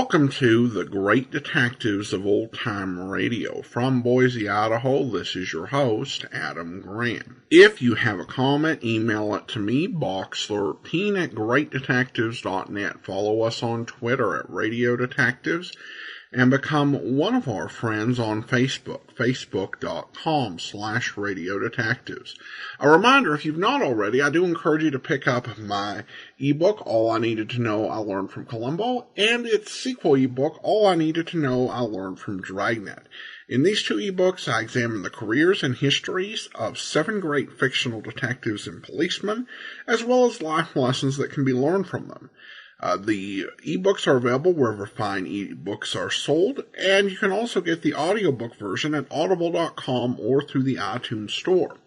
Welcome to the Great Detectives of Old Time Radio. From Boise, Idaho, this is your host, Adam Graham. If you have a comment, email it to me, box13@greatdetectives.net. Follow us on Twitter at Radio Detectives, and become one of our friends on Facebook, facebook.com/Radio Detectives. A reminder, if you've not already, I do encourage you to pick up my ebook, All I Needed to Know I Learned from Columbo, and its sequel ebook, All I Needed to Know I Learned from Dragnet. In these two ebooks, I examine the careers and histories of 7 great fictional detectives and policemen, as well as life lessons that can be learned from them. The ebooks are available wherever fine ebooks are sold, and you can also get the audiobook version at audible.com or through the iTunes Store.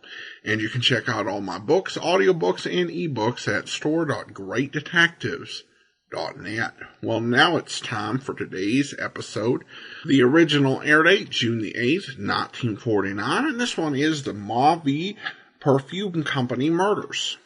And you can check out all my books, audiobooks, and ebooks at store.greatdetectives.net. Well, now it's time for today's episode. The original air date, June the 8th, 1949, and this one is the Mauvais Perfume Company murders.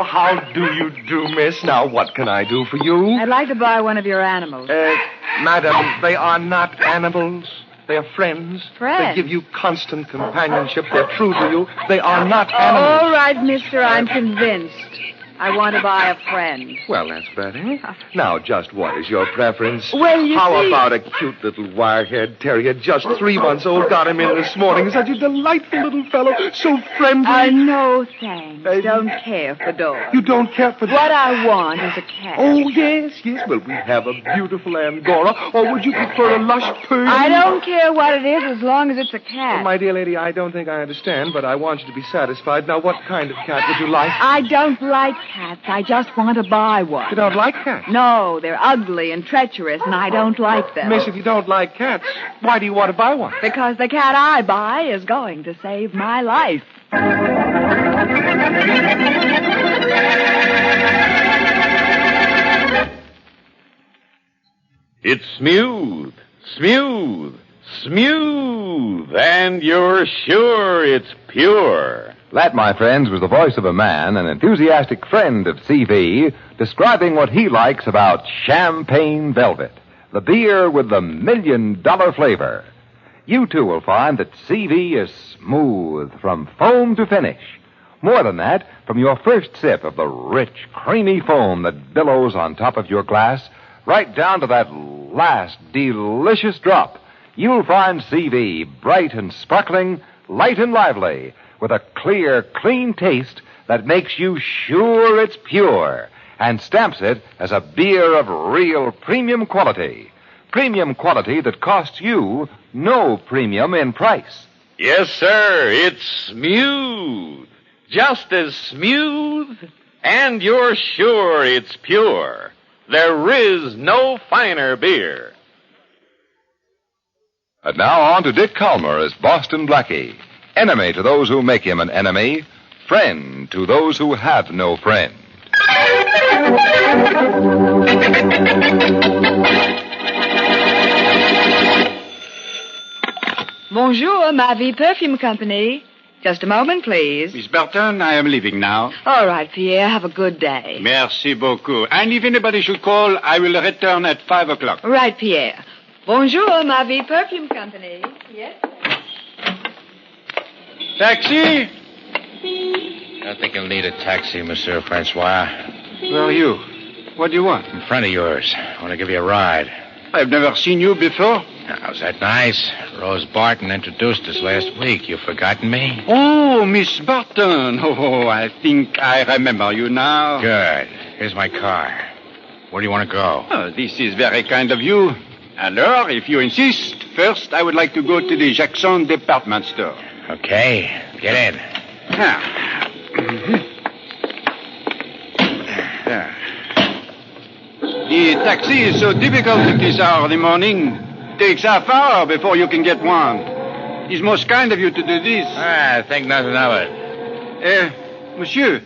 How do you do, miss? Now, what can I do for you? I'd like to buy one of your animals. Madam, they are not animals. They are friends. Friends? They give you constant companionship. They're true to you. They are not animals. All right, mister, I'm convinced. I want to buy a friend. Well, that's better. Now, just what is your preference? Well, you How see... about a cute little wire-haired terrier, just 3 months old? Got him in this morning. Such a delightful little fellow. So friendly. No, thanks. Don't care for dogs. You don't care for... What I want is a cat. Oh, yes. Well, we have a beautiful Angora. Or would you prefer a lush Persian? I don't care what it is as long as it's a cat. Well, my dear lady, I don't think I understand, but I want you to be satisfied. Now, what kind of cat would you like? I don't like cats. I just want to buy one. You don't like cats? No, they're ugly and treacherous, and I don't like them. Miss, if you don't like cats, why do you want to buy one? Because the cat I buy is going to save my life. It's smooth, and you're sure it's pure. That, my friends, was the voice of a man, an enthusiastic friend of CV, describing what he likes about Champagne Velvet, the beer with the $1 million flavor. You, too, will find that CV is smooth from foam to finish. More than that, from your first sip of the rich, creamy foam that billows on top of your glass, right down to that last delicious drop, you'll find CV bright and sparkling, light and lively, with a clear, clean taste that makes you sure it's pure and stamps it as a beer of real premium quality. Premium quality that costs you no premium in price. Yes, sir, it's smooth. Just as smooth, and you're sure it's pure. There is no finer beer. And now on to Dick Calmer as Boston Blackie. Enemy to those who make him an enemy, friend to those who have no friend. Bonjour, Mauvais Perfume Company. Just a moment, please. Miss Burton, I am leaving now. All right, Pierre, have a good day. Merci beaucoup. And if anybody should call, I will return at 5 o'clock. Right, Pierre. Bonjour, Mauvais Perfume Company. Yes? Taxi? I think you'll need a taxi, Monsieur Francois. Where are you? What do you want? In front of yours. I want to give you a ride. I've never seen you before. How's that nice? Rose Barton introduced us last week. You forgotten me? Oh, Miss Barton. Oh, I think I remember you now. Good. Here's my car. Where do you want to go? Oh, this is very kind of you. Alors, if you insist, first I would like to go to the Jackson department store. Okay, get in. The taxi is so difficult at this hour of the morning. Takes half hour before you can get one. It's most kind of you to do this. I think nothing of it. Monsieur,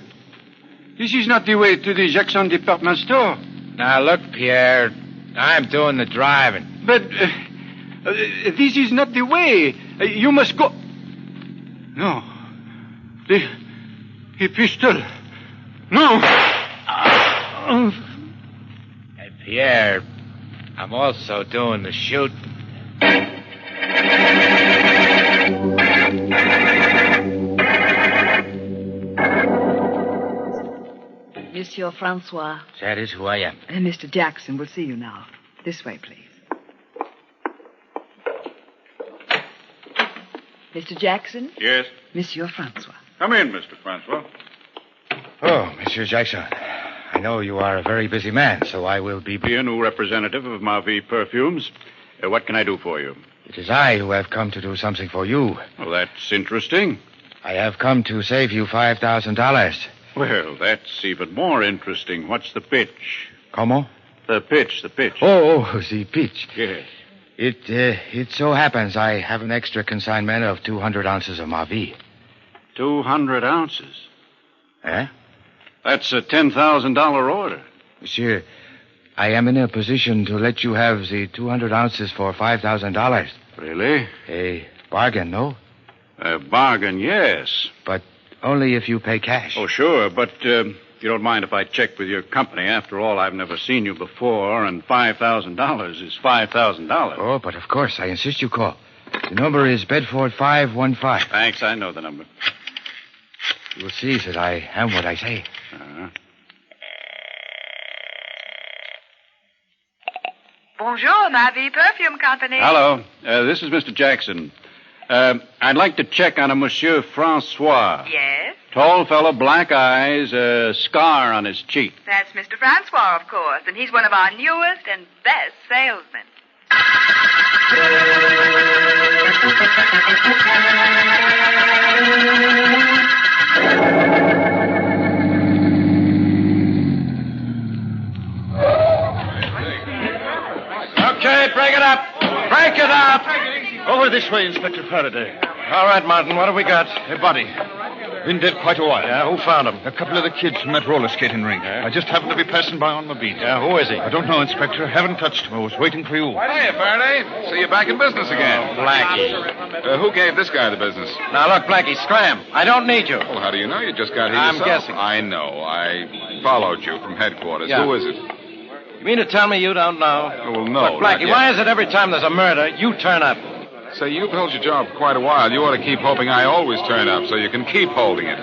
this is not the way to the Jackson department store. Now, look, Pierre, I'm doing the driving. But this is not the way. You must go... No. The pistol. No. Hey, Pierre, I'm also doing the shooting. Monsieur Francois. That is who I am. Mr. Jackson will see you now. This way, please. Mr. Jackson? Yes? Monsieur Francois. Come in, Mr. Francois. Oh, Monsieur Jackson, I know you are a very busy man, so I will be... Be a new representative of Marvi Perfumes. What can I do for you? It is I who have come to do something for you. Well, that's interesting. I have come to save you $5,000. Well, that's even more interesting. What's the pitch? Como? The pitch. Oh, the pitch. Yes. It so happens I have an extra consignment of 200 ounces of Marvi. 200 ounces? Eh? That's a $10,000 order. Monsieur, I am in a position to let you have the 200 ounces for $5,000. Really? A bargain, no? A bargain, yes. But only if you pay cash. Oh, sure, but you don't mind if I check with your company. After all, I've never seen you before, and $5,000 is $5,000. Oh, but of course, I insist you call. The number is Bedford 515. Thanks, I know the number. You will see that I am what I say. Uh-huh. Bonjour, Marvi Perfume Company. Hello, this is Mr. Jackson. I'd like to check on a Monsieur Francois. Yes? Tall fellow, black eyes, a scar on his cheek. That's Mr. Francois, of course, and he's one of our newest and best salesmen. Okay, break it up. Break it up. Over this way, Inspector Faraday. All right, Martin, what have we got? A body. Been dead quite a while. Yeah, who found him? A couple of the kids from that roller skating rink. I just happened to be passing by on my beat. Yeah, who is he? I don't know, Inspector. Haven't touched him. I was waiting for you. Hiya, Faraday. See you back in business again. Blackie. Who gave this guy the business? Now, look, Blackie, scram. I don't need you. Well, how do you know? You just got here I'm yourself. guessing. I know. I followed you from headquarters. Yeah. Who is it? You mean to tell me you don't know? Oh, well, no. Look, Blackie, not yet. why is it every time there's a murder, you turn up? Say, you've held your job for quite a while. You ought to keep hoping I always turn up so you can keep holding it.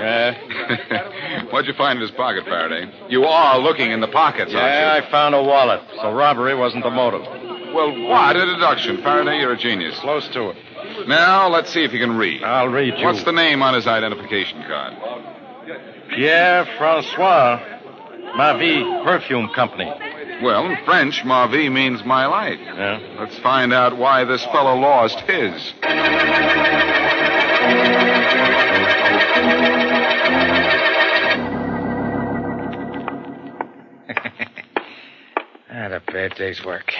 What'd you find in his pocket, Faraday? You are looking in the pockets, aren't you? Yeah, I found a wallet, so robbery wasn't the motive. Well, what a deduction. Faraday, you're a genius. Close to it. Now, let's see if you can read. I'll read you. What's the name on his identification card? Pierre Francois, Marvi Perfume Company. Well, in French, ma vie means my life. Yeah? Let's find out why this fellow lost his. Not a bad day's work.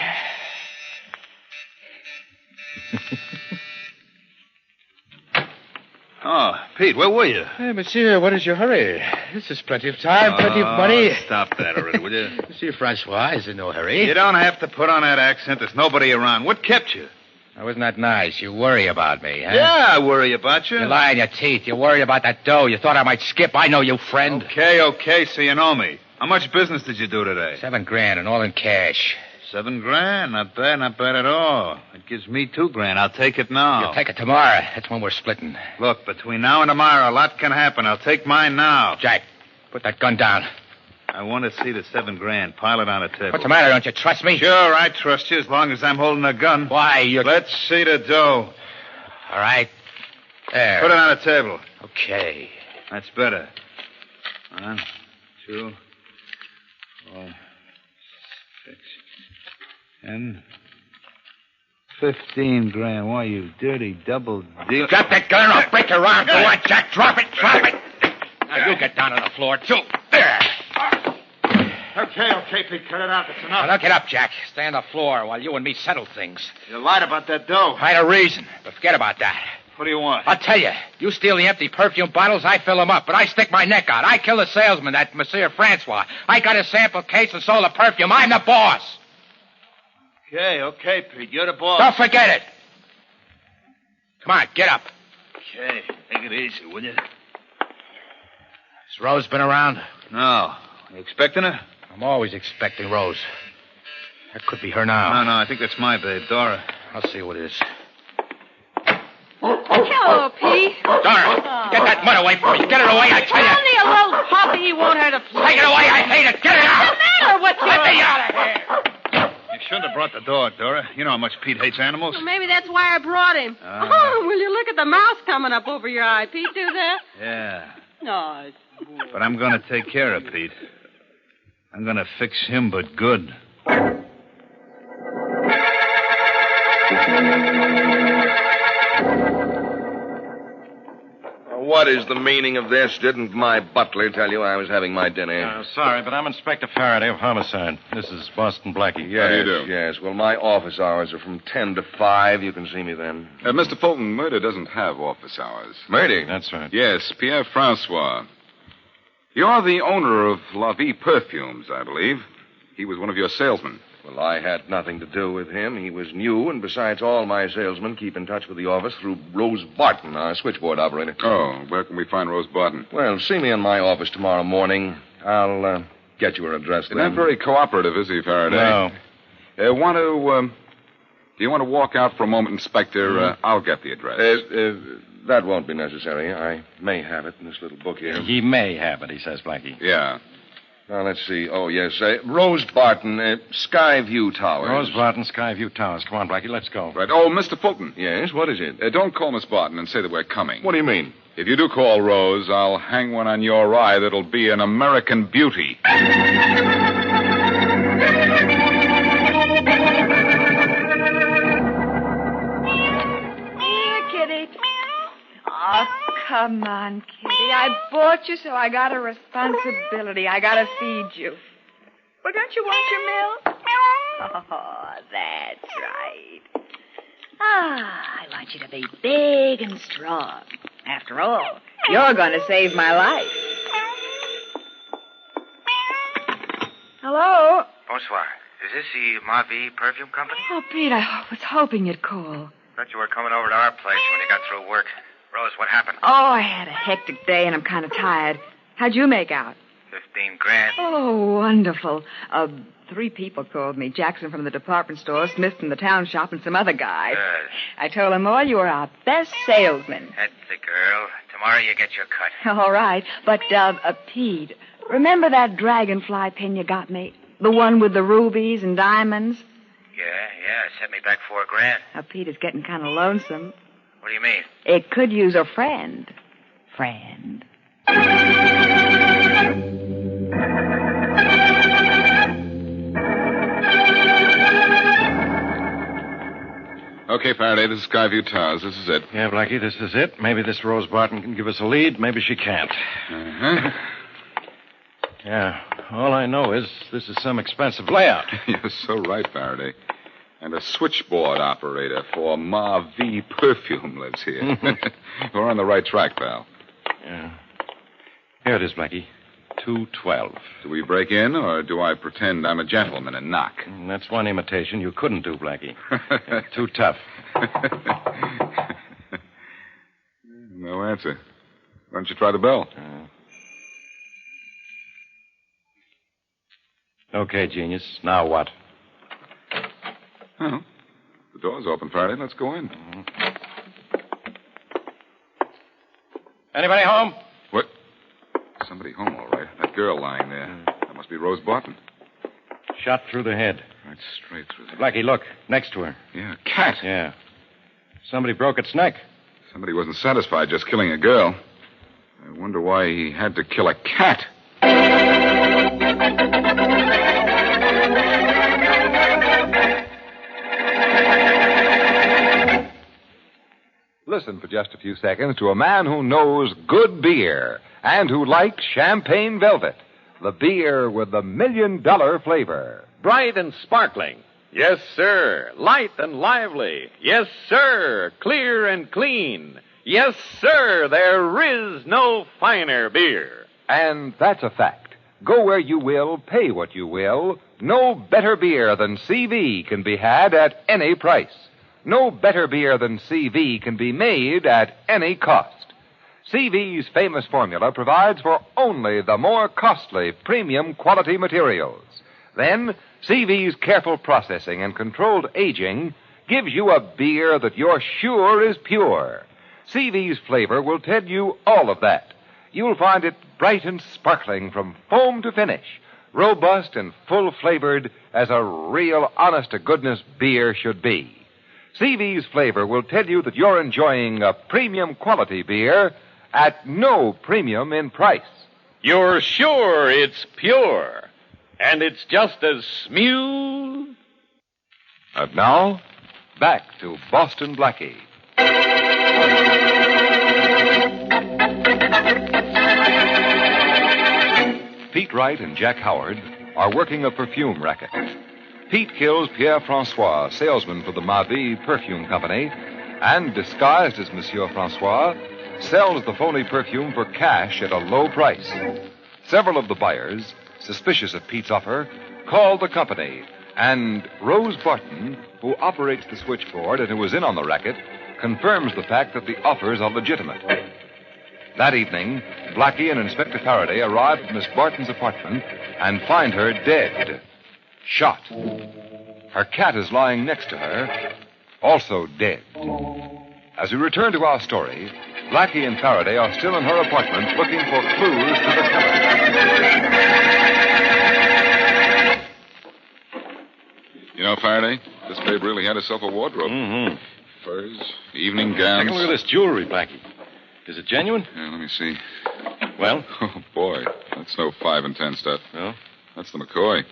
Oh, Pete, where were you? Hey, monsieur, what is your hurry? This is plenty of time, plenty of money. Stop that already, will you? Monsieur Francois is in no hurry. You don't have to put on that accent. There's nobody around. What kept you? Now, wasn't that nice? You worry about me, huh? Yeah, I worry about you. You lie in your teeth. You worry about that dough. You thought I might skip. I know you, friend. Okay, so you know me. How much business did you do today? $7,000 and all in cash. $7,000. Not bad at all. It gives me $2,000. I'll take it now. You'll take it tomorrow. That's when we're splitting. Look, between now and tomorrow, a lot can happen. I'll take mine now. Jack, put that gun down. I want to see the $7,000. Pile it on a table. What's the matter? Don't you trust me? Sure, I trust you as long as I'm holding a gun. Why, you... Let's see the dough. All right. There. Put it on a table. Okay. That's better. 1, 2, 4, 6, 10, 15 grand. Why, you dirty double deal. Drop that gun or I'll break your arm. Go on, Jack. Drop it. Now, you get down on the floor, too. There. Okay, Pete. Cut it out. That's enough. Now, get up, Jack. Stay on the floor while you and me settle things. You lied about that dough. I had a reason, but forget about that. What do you want? I'll tell you. You steal the empty perfume bottles, I fill them up, but I stick my neck out. I kill the salesman, that Monsieur Francois. I got a sample case and sold the perfume. I'm the boss. Okay, Pete. You're the boss. Don't forget it. Come on, get up. Okay, take it easy, will you? Has Rose been around? No. You expecting her? I'm always expecting Rose. That could be her now. No, I think that's my babe, Dora. I'll see who it is. Hello, Pete. Dora, get that mud away from me. Get it away, I tell you. Only a little puppy. He won't hurt a flea. Take it away. I hate it. Get it out. What's the matter with you? Let me out of here. You shouldn't have brought the dog, Dora. You know how much Pete hates animals. Well, maybe that's why I brought him. Oh, will you look at the mouse coming up over your eye? Pete, do that? Yeah. No, it's... But I'm going to take care of Pete. I'm going to fix him, but good. What is the meaning of this? Didn't my butler tell you I was having my dinner? Sorry, but I'm Inspector Faraday of Homicide. This is Boston Blackie. Yes, How do you do? Yes. Well, my office hours are from 10 to 5. You can see me then. Mr. Fulton, murder doesn't have office hours. Murder? That's right. Yes, Pierre Francois. You're the owner of La Vie Perfumes, I believe. He was one of your salesmen. Well, I had nothing to do with him. He was new, and besides, all my salesmen keep in touch with the office through Rose Barton, our switchboard operator. Oh, where can we find Rose Barton? Well, see me in my office tomorrow morning. I'll get you her address then. Not very cooperative, is he, Faraday? No. Do you want to walk out for a moment, Inspector? I'll get the address. That won't be necessary. I may have it in this little book here. He may have it, he says, Blackie. Yeah. Now, let's see. Oh, yes. Rose Barton, Skyview Towers. Rose Barton, Skyview Towers. Come on, Blackie, let's go. Right. Oh, Mr. Fulton. Yes, what is it? Don't call Miss Barton and say that we're coming. What do you mean? If you do call Rose, I'll hang one on your eye that'll be an American beauty. Oh, come on, Kitty. I bought you, so I got a responsibility. I got to feed you. Well, don't you want your milk? Oh, that's right. I want you to be big and strong. After all, you're going to save my life. Hello? Bonsoir. Is this the Ma Vie Perfume Company? Oh, Pete, I was hoping you'd call. Thought you were coming over to our place when you got through work. Rose, what happened? Oh, I had a hectic day, and I'm kind of tired. How'd you make out? 15 grand. Oh, wonderful. 3 people called me. Jackson from the department store, Smith from the town shop, and some other guy. Good. I told them all you were our best salesman. That's the girl. Tomorrow you get your cut. All right. But, Pete, remember that dragonfly pin you got me? The one with the rubies and diamonds? Yeah. Set me back 4 grand. Now, Pete, it's getting kind of lonesome. What do you mean? It could use a friend. Friend. Okay, Faraday, this is Skyview Towers. This is it. Yeah, Blackie, this is it. Maybe this Rose Barton can give us a lead. Maybe she can't. Uh-huh. Yeah, all I know is this is some expensive layout. You're so right, Faraday. And a switchboard operator for Ma Vie Perfume lives here. We're on the right track, pal. Yeah. Here it is, Blackie. 212. Do we break in, or do I pretend I'm a gentleman and knock? That's one imitation you couldn't do, Blackie. Too tough. No answer. Why don't you try the bell? Okay, genius. Now what? Well, the door's open, Faraday. Let's go in. Anybody home? What? Somebody home, all right. That girl lying there. That must be Rose Barton. Shot through the head. Right straight through the... Blackie, look. Next to her. Yeah, a cat. Yeah. Somebody broke its neck. Somebody wasn't satisfied just killing a girl. I wonder why he had to kill a cat. Listen for just a few seconds to a man who knows good beer and who likes champagne velvet, the beer with the $1 million flavor. Bright and sparkling. Yes, sir. Light and lively. Yes, sir. Clear and clean. Yes, sir. There is no finer beer. And that's a fact. Go where you will, pay what you will. No better beer than CV can be had at any price. No better beer than CV can be made at any cost. CV's famous formula provides for only the more costly premium quality materials. Then, CV's careful processing and controlled aging gives you a beer that you're sure is pure. CV's flavor will tell you all of that. You'll find it bright and sparkling from foam to finish, robust and full-flavored as a real honest-to-goodness beer should be. CV's flavor will tell you that you're enjoying a premium quality beer at no premium in price. You're sure it's pure, and it's just as smooth. And now, back to Boston Blackie. Pete Wright and Jack Howard are working a perfume racket. Pete kills Pierre Francois, salesman for the Mavi Perfume Company, and, disguised as Monsieur Francois, sells the phony perfume for cash at a low price. Several of the buyers, suspicious of Pete's offer, call the company, and Rose Barton, who operates the switchboard and who was in on the racket, confirms the fact that the offers are legitimate. That evening, Blackie and Inspector Faraday arrive at Miss Barton's apartment and find her dead. Shot. Her cat is lying next to her, also dead. As we return to our story, Blackie and Faraday are still in her apartment looking for clues to the killer. You know, Faraday, this babe really had herself a wardrobe. Mm-hmm. Furs, evening gowns. Take a look at this jewelry, Blackie. Is it genuine? Yeah, let me see. Well? Oh, boy. That's no 5 and 10 stuff. No? That's the McCoy.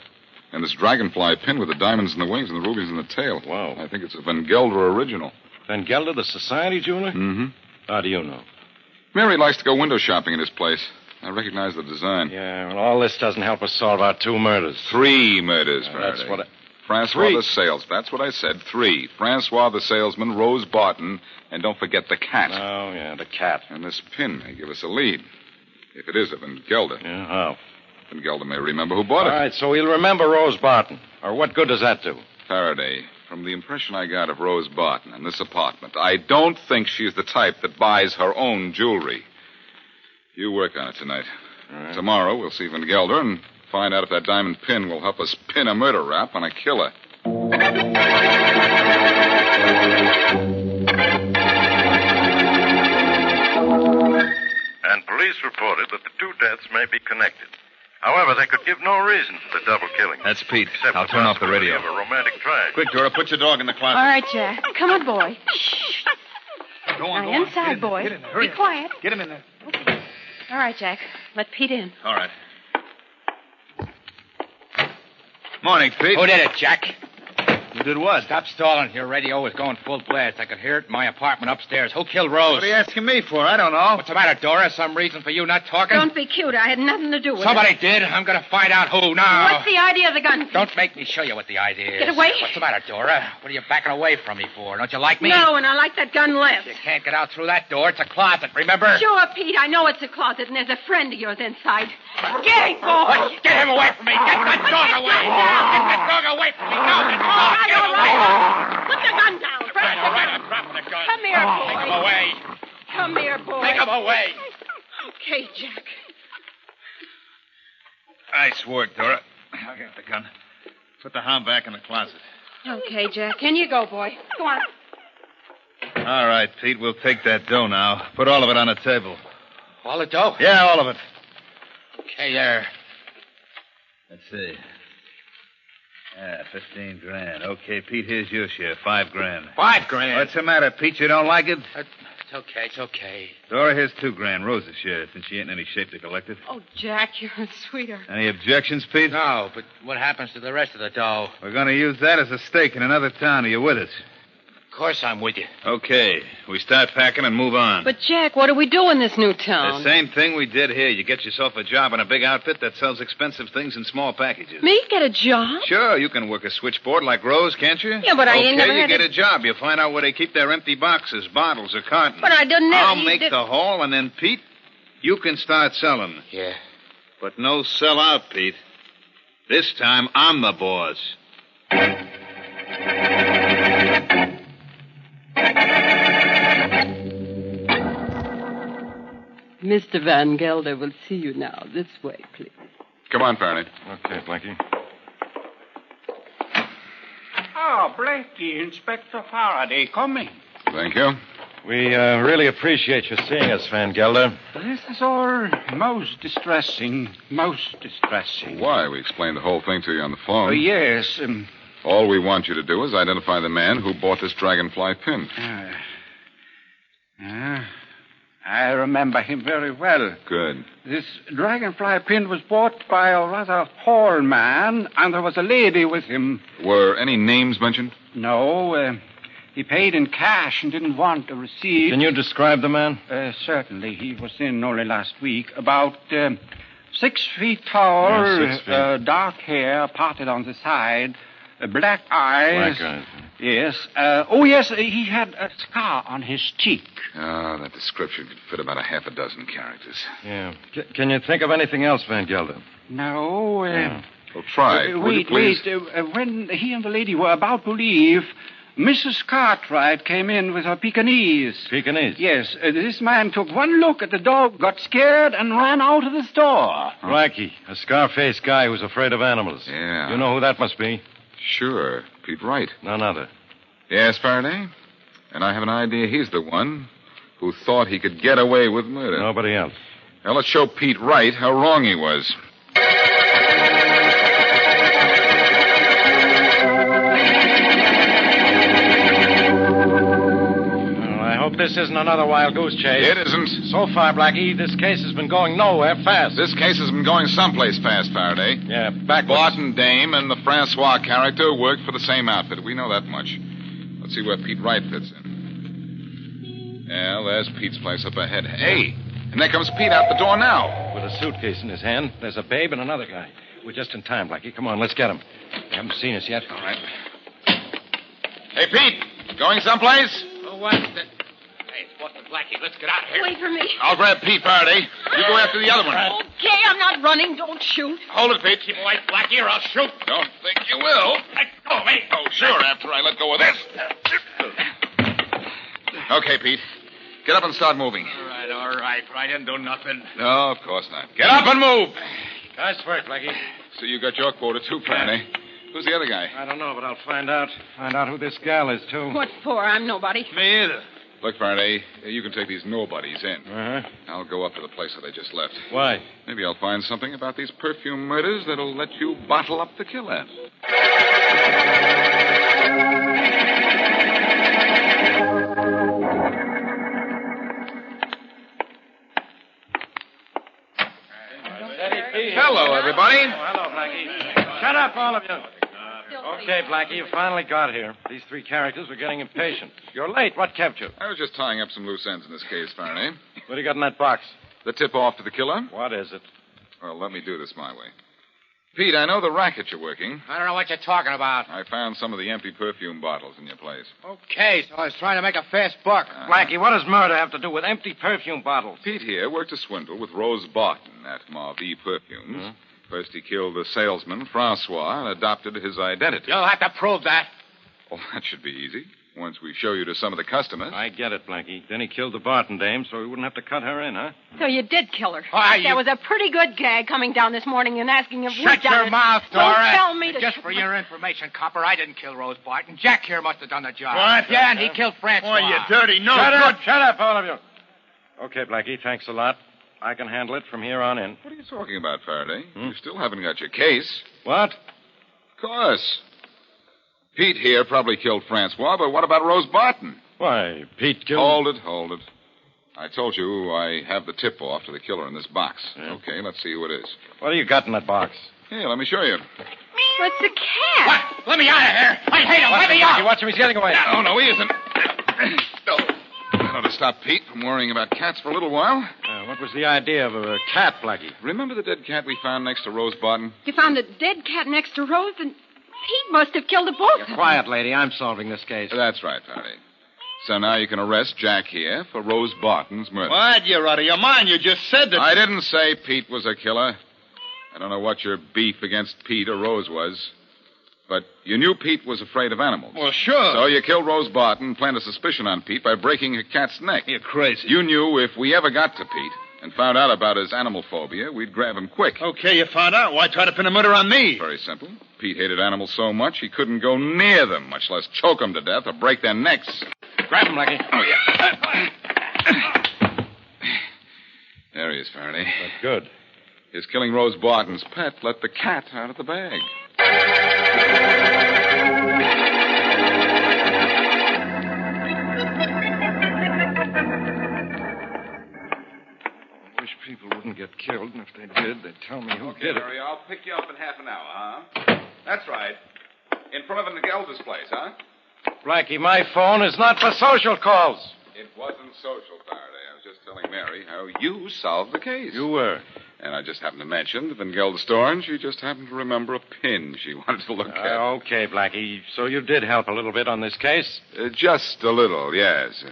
And this dragonfly pin with the diamonds in the wings and the rubies in the tail. Wow. I think it's a Van Gelder original. Van Gelder, the society jeweler? Mm-hmm. How do you know? Mary likes to go window shopping at his place. I recognize the design. Yeah, well, all this doesn't help us solve our 2 murders. 3 murders, Faraday. That's what I... Francois 3? the sales. That's what I said. 3. Francois the salesman, Rose Barton, and don't forget the cat. Oh, yeah, the cat. And this pin may give us a lead. If it is a Van Gelder. Yeah, how? Van Gelder may remember who bought it. All right, so he'll remember Rose Barton. Or what good does that do? Faraday, from the impression I got of Rose Barton in this apartment, I don't think she's the type that buys her own jewelry. You work on it tonight. All right. Tomorrow, we'll see Van Gelder and find out if that diamond pin will help us pin a murder rap on a killer. And police reported that the 2 deaths may be connected. However, they could give no reason for the double killing. That's Pete. Except I'll turn off the radio. Of a romantic triangle. Quick, Dora, put your dog in the closet. All right, Jack. Come on, boy. Shh. Go on, Now, go on. inside, boy. Get in there. Hurry Be up. quiet. Get him in there. All right, Jack. Let Pete in. All right. Morning, Pete. Who did it, Jack? Who did what? Stop stalling. Your radio was going full blast. I could hear it in my apartment upstairs. Who killed Rose? What are you asking me for? I don't know. What's the matter, Dora? Some reason for you not talking? Don't be cute. I had nothing to do with Somebody it. did. I'm going to find out who now. What's the idea of the gun? Don't make me show you what the idea is. Get away. What's the matter, Dora? What are you backing away from me for? Don't you like me? No, and I like that gun less. You can't get out through that door. It's a closet, remember? Sure, Pete. I know it's a closet, and there's a friend of yours inside. Get him, boy. Get him away from me. Get that dog away. Get that dog away from me. No, get him away. Put the gun down. All right, I'm dropping the gun. Come here, boy. Take him away. Come here, boy. Take him away. Okay, Jack. Nice work, Dora. I'll get the gun. Put the hound back in the closet. Okay, Jack. In you go, boy. Go on. All right, Pete, we'll take that dough now. Put all of it on the table. All the dough? Yeah, all of it. Okay, there. Let's see. Yeah, 15 grand. Okay, Pete, here's your share, 5 grand. 5 grand? What's the matter, Pete? You don't like it? It's okay, it's okay. Dora, here's 2 grand. Rose's share, since she ain't in any shape to collect it. Oh, Jack, you're a sweetheart. Any objections, Pete? No, but what happens to the rest of the dough? We're going to use that as a stake in another town. Are you with us? Of course I'm with you. Okay, we start packing and move on. But, Jack, what do we do in this new town? The same thing we did here. You get yourself a job in a big outfit that sells expensive things in small packages. Me get a job? Sure, you can work a switchboard like Rose, can't you? Yeah, but I ain't never you had get to- a job. You find out where they keep their empty boxes, bottles, or cartons. But I didn't have... I'll make the haul, and then, Pete, you can start selling. Yeah. But no sell out, Pete. This time, I'm the boss. Mr. Van Gelder will see you now. This way, please. Come on, Faraday. Okay, Blackie. Oh, Blackie, Inspector Faraday, come in. Thank you. We really appreciate you seeing us, Van Gelder. This is all most distressing, most distressing. Why? We explained the whole thing to you on the phone. Oh, yes. All we want you to do is identify the man who bought this dragonfly pin. I remember him very well. Good. This dragonfly pin was bought by a rather tall man, and there was a lady with him. Were any names mentioned? No, he paid in cash and didn't want a receipt. Can you describe the man? Certainly. He was in only last week. About 6 feet tall, Yeah, 6 feet. dark hair parted on the side, black eyes. Black eyes. Yes. Yes, he had a scar on his cheek. Ah, that description could fit about a half a dozen characters. Yeah. Can you think of anything else, Van Gelder? No. Well, try. Will you Wait. please? When he and the lady were about to leave, Mrs. Cartwright came in with her Pekingese. Pekingese? Yes. This man took one look at the dog, got scared, and ran out of the store. Blackie, a scar-faced guy who's afraid of animals. Yeah. You know who that must be? Sure. Pete Wright. None other. Yes, Faraday? And I have an idea he's the one who thought he could get away with murder. Nobody else. Now, let's show Pete Wright how wrong he was. I hope this isn't another wild goose chase. It isn't. So far, Blackie, this case has been going nowhere fast. This case has been going someplace fast, Faraday. Yeah, backwards. Barton Dame and the Francois character worked for the same outfit. We know that much. Let's see where Pete Wright fits in. Yeah, there's Pete's place up ahead. Hey, and there comes Pete out the door now. With a suitcase in his hand. There's a babe and another guy. We're just in time, Blackie. Come on, let's get him. They haven't seen us yet. All right. Hey, Pete, going someplace? Oh, what? Hey, it's what the Blackie. Let's get out of here. Wait for me. I'll grab Pete, Faraday. You go after the other one. Okay, I'm not running. Don't shoot. Hold it, Pete. Keep away, Blackie, or I'll shoot. Don't think you will. Let go of me. Oh, sure, after I let go of this. Okay, Pete. Get up and start moving. All right. But I didn't do nothing. No, of course not. Get up and move. Nice work, Blackie. So you got your quota, too, Faraday. Who's the other guy? I don't know, but I'll find out. Find out who this gal is, too. What for? I'm nobody. Me either. Look, Faraday, you can take these nobodies in. Uh-huh. I'll go up to the place that they just left. Why? Maybe I'll find something about these perfume murders that'll let you bottle up the killer. Hello, everybody. Hello, Blackie. Shut up, all of you. Okay, Blackie, you finally got here. These three characters were getting impatient. You're late. What kept you? I was just tying up some loose ends in this case, Faraday. What do you got in that box? The tip-off to the killer? What is it? Well, let me do this my way. Pete, I know the racket you're working. I don't know what you're talking about. I found some of the empty perfume bottles in your place. Okay, so I was trying to make a fast buck. Blackie, what does murder have to do with empty perfume bottles? Pete here worked a swindle with Rose Barton at Marvie Perfumes. Hmm? First, he killed the salesman, Francois, and adopted his identity. You'll have to prove that. Oh, that should be easy. Once we show you to some of the customers. I get it, Blackie. Then he killed the Barton dame, so he wouldn't have to cut her in, huh? So you did kill her. Why, There was a pretty good gag coming down this morning and asking if we'd Shut done your it. mouth, Don't Dora. tell me to... Just for your information, Copper, I didn't kill Rose Barton. Jack here must have done the job. What? Yeah, and he killed Francois. Why, you dirty no Shut up, all of you. Okay, Blackie, thanks a lot. I can handle it from here on in. What are you talking about, Faraday? You still haven't got your case. What? Of course. Pete here probably killed Francois, but what about Rose Barton? Why, Pete killed... Hold it. I told you I have the tip-off to the killer in this box. Yeah. Okay, let's see who it is. What do you got in that box? Here, let me show you. What's the cat? What? Let me out of here. I hate him. Let me out. Watch him. He's getting away. Oh, no, he isn't. stop Pete from worrying about cats for a little while. What was the idea of a cat, Blackie? Remember the dead cat we found next to Rose Barton? You found a dead cat next to Rose, and Pete must have killed the both of them. Quiet, lady. I'm solving this case. That's right, Faraday. So now you can arrest Jack here for Rose Barton's murder. What? You're out of your mind. You just said that. I didn't say Pete was a killer. I don't know what your beef against Pete or Rose was. But you knew Pete was afraid of animals. Well, sure. So you killed Rose Barton and planted a suspicion on Pete by breaking a cat's neck. You're crazy. You knew if we ever got to Pete and found out about his animal phobia, we'd grab him quick. Okay, you found out. Why try to pin a murder on me? Very simple. Pete hated animals so much he couldn't go near them, much less choke them to death or break their necks. Grab him, Blackie. Oh, yeah. There he is, Faraday. That's good. His killing Rose Barton's pet let the cat out of the bag. I wish people wouldn't get killed, and if they did, they'd tell me who did it. Mary, I'll pick you up in half an hour, huh? That's right. In front of the Gelder's place, huh? Blackie, my phone is not for social calls. It wasn't social, Faraday. I was just telling Mary how you solved the case. You were. And I just happened to mention that in Gelder's store, and she just happened to remember a pin she wanted to look at. Okay, Blackie. So you did help a little bit on this case? Just a little, yes.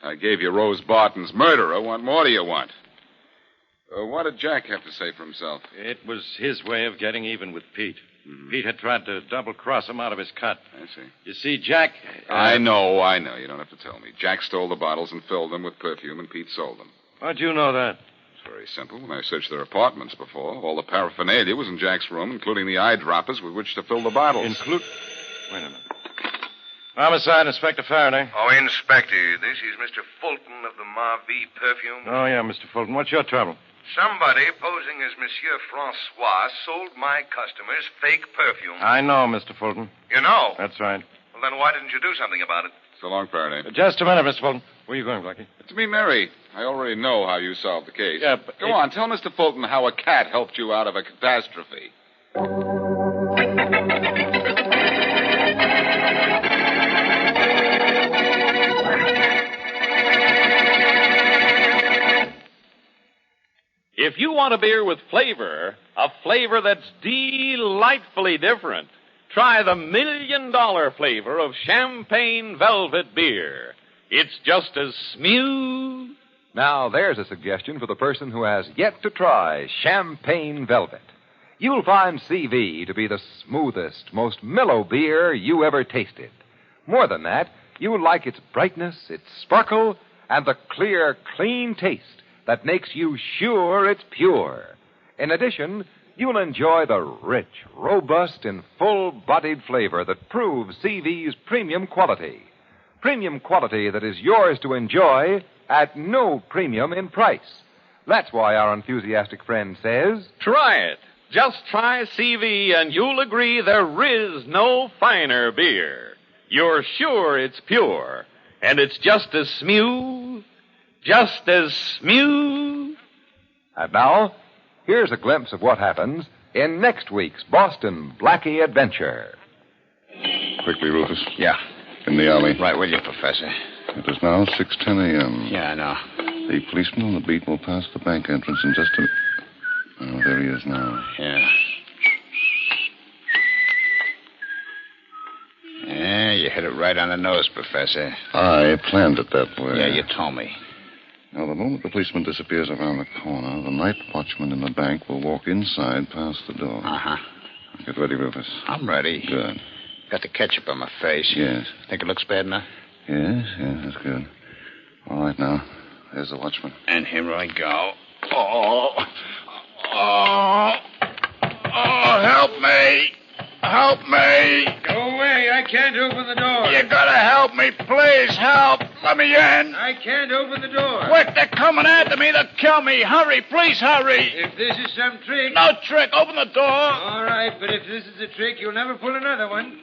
I gave you Rose Barton's murderer. What more do you want? What did Jack have to say for himself? It was his way of getting even with Pete. Mm-hmm. Pete had tried to double-cross him out of his cut. I see. You see, Jack... I know. You don't have to tell me. Jack stole the bottles and filled them with perfume, and Pete sold them. How'd you know that? It's very simple. When I searched their apartments before, all the paraphernalia was in Jack's room, including the eyedroppers with which to fill the bottles. Wait a minute. Homicide, Inspector Faraday. Oh, Inspector, this is Mr. Fulton of the Marvie Perfume. Oh, yeah, Mr. Fulton. What's your trouble? Somebody posing as Monsieur Francois sold my customers fake perfume. I know, Mr. Fulton. You know? That's right. Well, then why didn't you do something about it? So long, Faraday. Just a minute, Mr. Fulton. Where are you going, Blackie? To me, Mary. I already know how you solved the case. Yeah, but... Go on, tell Mr. Fulton how a cat helped you out of a catastrophe. If you want a beer with flavor, a flavor that's delightfully different, try the $1 million flavor of Champagne Velvet Beer. It's just as smooth. Now, there's a suggestion for the person who has yet to try Champagne Velvet. You'll find CV to be the smoothest, most mellow beer you ever tasted. More than that, you'll like its brightness, its sparkle, and the clear, clean taste that makes you sure it's pure. In addition, you'll enjoy the rich, robust, and full-bodied flavor that proves CV's premium quality. Premium quality that is yours to enjoy at no premium in price. That's why our enthusiastic friend says... Try it. Just try CV and you'll agree there is no finer beer. You're sure it's pure. And it's just as smooth. Just as smooth. And now, here's a glimpse of what happens in next week's Boston Blackie Adventure. Quickly, Rufus. Yeah. In the alley. Right with you, Professor. It is now 6:10 a.m. Yeah, I know. The policeman on the beat will pass the bank entrance in just a... Oh, there he is now. Yeah. Yeah, you hit it right on the nose, Professor. I planned it that way. Yeah, you told me. Now, the moment the policeman disappears around the corner, the night watchman in the bank will walk inside past the door. Uh-huh. Get ready, Rufus. I'm ready. Good. Got the ketchup on my face. Yes. Think it looks bad enough? Yes, that's good. All right, now. There's the watchman. And here I go. Oh, help me. Help me. Go away. I can't open the door. You gotta help me. Please help. Let me in. I can't open the door. Quick, they're coming after me. They'll kill me. Hurry, please hurry. If this is some trick... No trick. Open the door. All right, but if this is a trick, you'll never pull another one.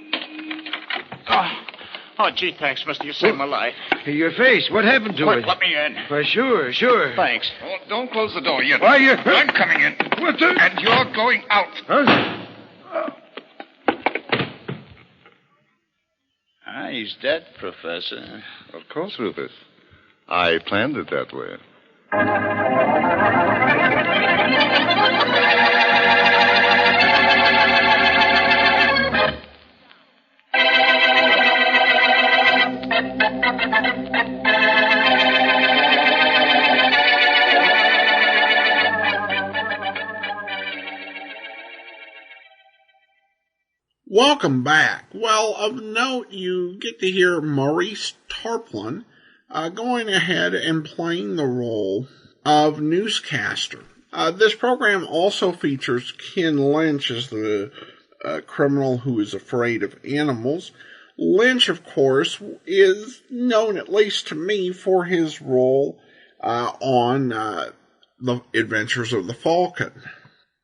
Oh, gee, thanks, mister. You saved my life. Your face. What happened to it? Quick, let me in. For sure. Thanks. Oh, don't close the door yet. Why, you... I'm coming in. What the... And you're going out. Huh? He's dead, Professor. Of course, Rufus. I planned it that way. Welcome back. Well, of note, you get to hear Maurice Tarplin going ahead and playing the role of newscaster. This program also features Ken Lynch as the criminal who is afraid of animals. Lynch, of course, is known, at least to me, for his role on The Adventures of the Falcon.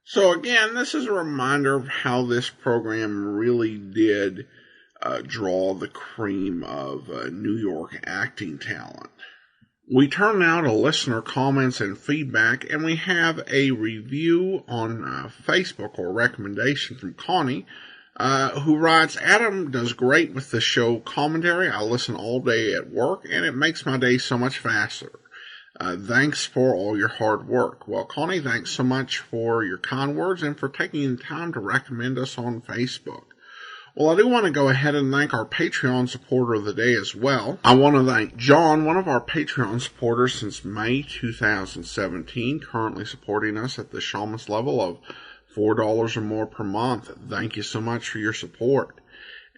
So again, this is a reminder of how this program really did draw the cream of New York acting talent. We turn now to listener comments and feedback, and we have a review on Facebook, or recommendation from Connie, who writes, Adam does great with the show commentary. I listen all day at work, and it makes my day so much faster. Thanks for all your hard work. Well, Connie, thanks so much for your kind words and for taking the time to recommend us on Facebook. Well, I do want to go ahead and thank our Patreon supporter of the day as well. I want to thank John, one of our Patreon supporters since May 2017, currently supporting us at the Shamus level of $4 or more per month. Thank you so much for your support.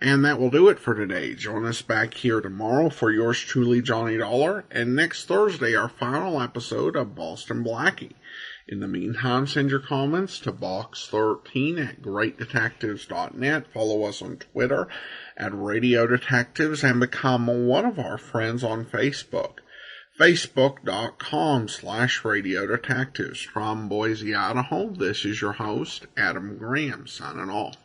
And that will do it for today. Join us back here tomorrow for yours truly, Johnny Dollar, and next Thursday, our final episode of Boston Blackie. In the meantime, send your comments to box13@greatdetectives.net. Follow us on Twitter @Radio Detectives and become one of our friends on Facebook. Facebook.com/Radio Detectives. From Boise, Idaho, this is your host, Adam Graham, signing off.